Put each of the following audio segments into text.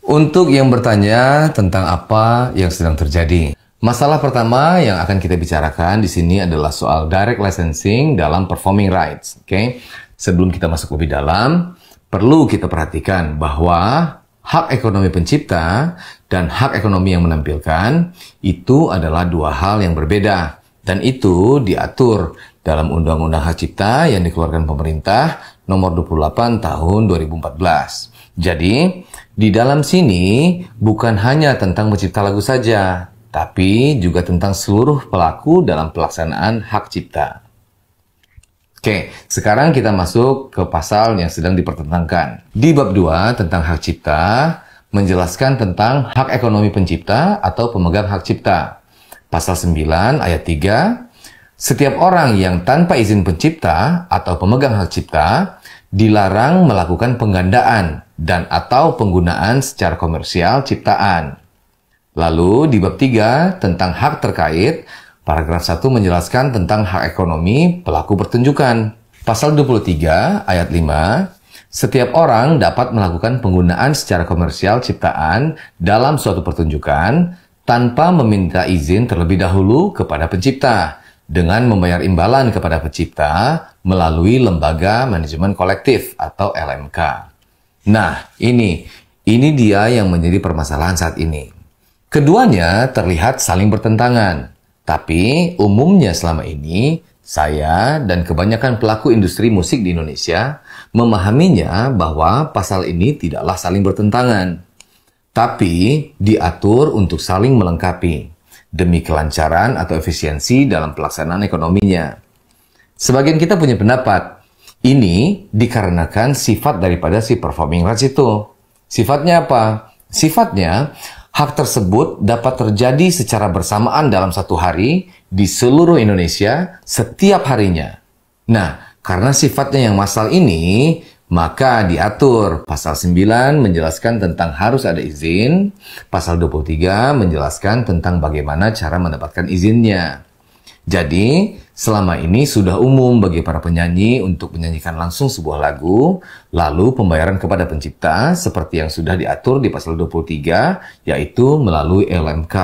Untuk yang bertanya tentang apa yang sedang terjadi. Masalah pertama yang akan kita bicarakan di sini adalah soal direct licensing dalam performing rights. Oke. Sebelum kita masuk lebih dalam, perlu kita perhatikan bahwa hak ekonomi pencipta dan hak ekonomi yang menampilkan itu adalah dua hal yang berbeda. Dan itu diatur dalam Undang-Undang Hak Cipta yang dikeluarkan pemerintah nomor 28 tahun 2014. Jadi, di dalam sini bukan hanya tentang pencipta lagu saja, tapi juga tentang seluruh pelaku dalam pelaksanaan hak cipta. Oke, sekarang kita masuk ke pasal yang sedang dipertentangkan. Di bab 2 tentang hak cipta, menjelaskan tentang hak ekonomi pencipta atau pemegang hak cipta. Pasal 9 ayat 3, setiap orang yang tanpa izin pencipta atau pemegang hak cipta dilarang melakukan penggandaan dan atau penggunaan secara komersial ciptaan. Lalu di bab 3 tentang hak terkait, paragraf 1 menjelaskan tentang hak ekonomi pelaku pertunjukan. Pasal 23 ayat 5, setiap orang dapat melakukan penggunaan secara komersial ciptaan dalam suatu pertunjukan tanpa meminta izin terlebih dahulu kepada pencipta dengan membayar imbalan kepada pencipta melalui lembaga manajemen kolektif atau LMK. Nah, ini dia yang menjadi permasalahan saat ini. Keduanya terlihat saling bertentangan, tapi umumnya selama ini saya dan kebanyakan pelaku industri musik di Indonesia memahaminya bahwa pasal ini tidaklah saling bertentangan, tapi diatur untuk saling melengkapi demi kelancaran atau efisiensi dalam pelaksanaan ekonominya. Sebagian kita punya pendapat, ini dikarenakan sifat daripada si performing rights itu. Sifatnya apa? Sifatnya, hak tersebut dapat terjadi secara bersamaan dalam satu hari di seluruh Indonesia setiap harinya. Nah, karena sifatnya yang massal ini, maka diatur pasal 9 menjelaskan tentang harus ada izin, pasal 23 menjelaskan tentang bagaimana cara mendapatkan izinnya. Jadi, selama ini sudah umum bagi para penyanyi untuk menyanyikan langsung sebuah lagu, lalu pembayaran kepada pencipta seperti yang sudah diatur di pasal 23, yaitu melalui LMK.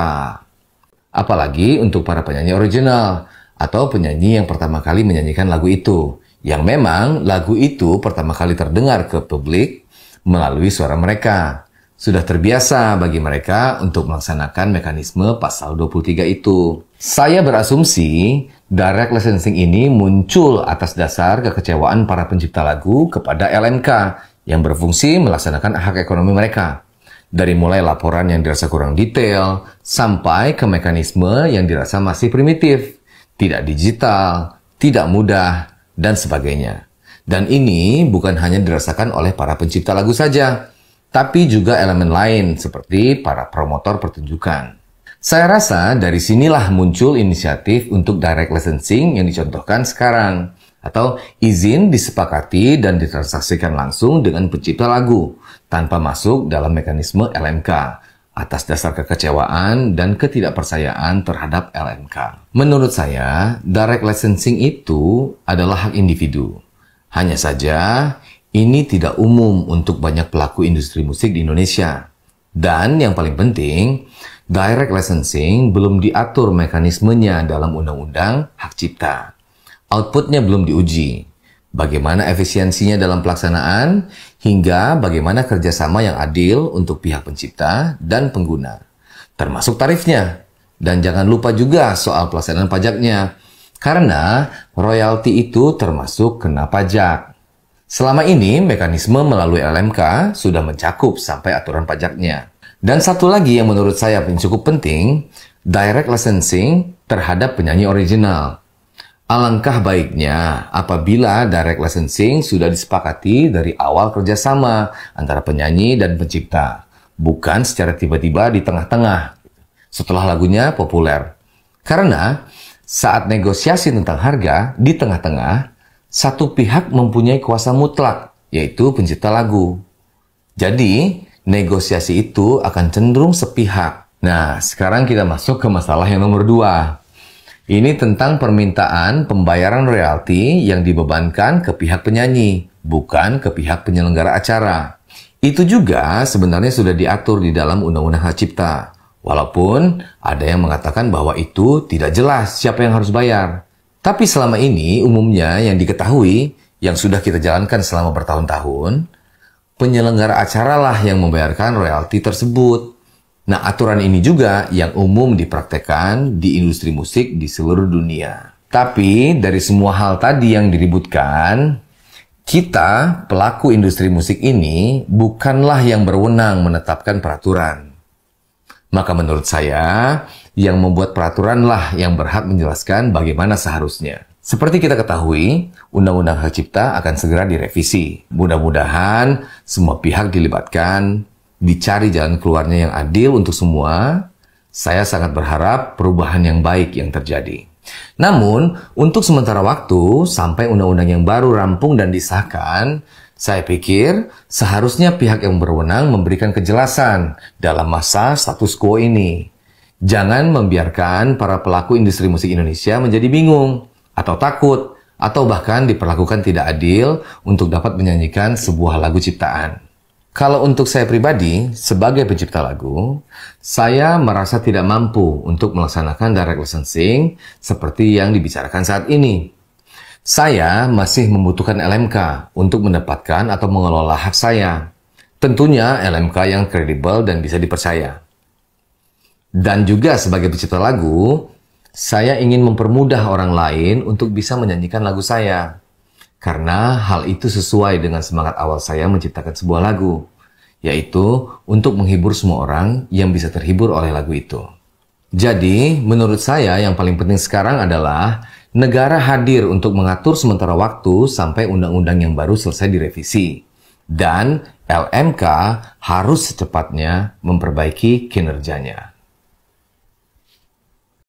Apalagi untuk para penyanyi original atau penyanyi yang pertama kali menyanyikan lagu itu, yang memang lagu itu pertama kali terdengar ke publik melalui suara mereka. Sudah terbiasa bagi mereka untuk melaksanakan mekanisme pasal 23 itu. Saya berasumsi direct licensing ini muncul atas dasar kekecewaan para pencipta lagu kepada LMK yang berfungsi melaksanakan hak ekonomi mereka. Dari mulai laporan yang dirasa kurang detail sampai ke mekanisme yang dirasa masih primitif, tidak digital, tidak mudah, dan sebagainya. Dan ini bukan hanya dirasakan oleh para pencipta lagu saja, tapi juga elemen lain seperti para promotor pertunjukan. Saya rasa dari sinilah muncul inisiatif untuk direct licensing yang dicontohkan sekarang, atau izin disepakati dan ditransaksikan langsung dengan pencipta lagu tanpa masuk dalam mekanisme LMK atas dasar kekecewaan dan ketidakpercayaan terhadap LMK. Menurut saya, direct licensing itu adalah hak individu. Hanya saja, ini tidak umum untuk banyak pelaku industri musik di Indonesia. Dan yang paling penting, direct licensing belum diatur mekanismenya dalam Undang-Undang Hak Cipta. Outputnya belum diuji. Bagaimana efisiensinya dalam pelaksanaan, hingga bagaimana kerjasama yang adil untuk pihak pencipta dan pengguna. Termasuk tarifnya. Dan jangan lupa juga soal pelaksanaan pajaknya. Karena royalti itu termasuk kena pajak. Selama ini, mekanisme melalui LMK sudah mencakup sampai aturan pajaknya. Dan satu lagi yang menurut saya cukup penting, direct licensing terhadap penyanyi original. Alangkah baiknya apabila direct licensing sudah disepakati dari awal kerjasama antara penyanyi dan pencipta, bukan secara tiba-tiba di tengah-tengah setelah lagunya populer. Karena saat negosiasi tentang harga di tengah-tengah, satu pihak mempunyai kuasa mutlak, yaitu pencipta lagu. Jadi, negosiasi itu akan cenderung sepihak. Nah, sekarang kita masuk ke masalah yang nomor 2. Ini tentang permintaan pembayaran royalti yang dibebankan ke pihak penyanyi, bukan ke pihak penyelenggara acara. Itu juga sebenarnya sudah diatur di dalam Undang-Undang Hak Cipta. Walaupun ada yang mengatakan bahwa itu tidak jelas siapa yang harus bayar. Tapi selama ini umumnya yang diketahui, yang sudah kita jalankan selama bertahun-tahun, penyelenggara acara lah yang membayarkan royalti tersebut. Nah, aturan ini juga yang umum dipraktekkan di industri musik di seluruh dunia. Tapi dari semua hal tadi yang diributkan, kita, pelaku industri musik ini, bukanlah yang berwenang menetapkan peraturan. Maka menurut saya, yang membuat peraturanlah yang berhak menjelaskan bagaimana seharusnya. Seperti kita ketahui, Undang-Undang Hak Cipta akan segera direvisi. Mudah-mudahan semua pihak dilibatkan, dicari jalan keluarnya yang adil untuk semua. Saya sangat berharap perubahan yang baik yang terjadi. Namun, untuk sementara waktu, sampai undang-undang yang baru rampung dan disahkan, saya pikir seharusnya pihak yang berwenang memberikan kejelasan dalam masa status quo ini. Jangan membiarkan para pelaku industri musik Indonesia menjadi bingung, atau takut, atau bahkan diperlakukan tidak adil untuk dapat menyanyikan sebuah lagu ciptaan. Kalau untuk saya pribadi, sebagai pencipta lagu, saya merasa tidak mampu untuk melaksanakan direct licensing seperti yang dibicarakan saat ini. Saya masih membutuhkan LMK untuk mendapatkan atau mengelola hak saya. Tentunya LMK yang kredibel dan bisa dipercaya. Dan juga sebagai pencipta lagu, saya ingin mempermudah orang lain untuk bisa menyanyikan lagu saya. Karena hal itu sesuai dengan semangat awal saya menciptakan sebuah lagu, yaitu untuk menghibur semua orang yang bisa terhibur oleh lagu itu. Jadi, menurut saya yang paling penting sekarang adalah negara hadir untuk mengatur sementara waktu sampai undang-undang yang baru selesai direvisi. Dan LMK harus secepatnya memperbaiki kinerjanya.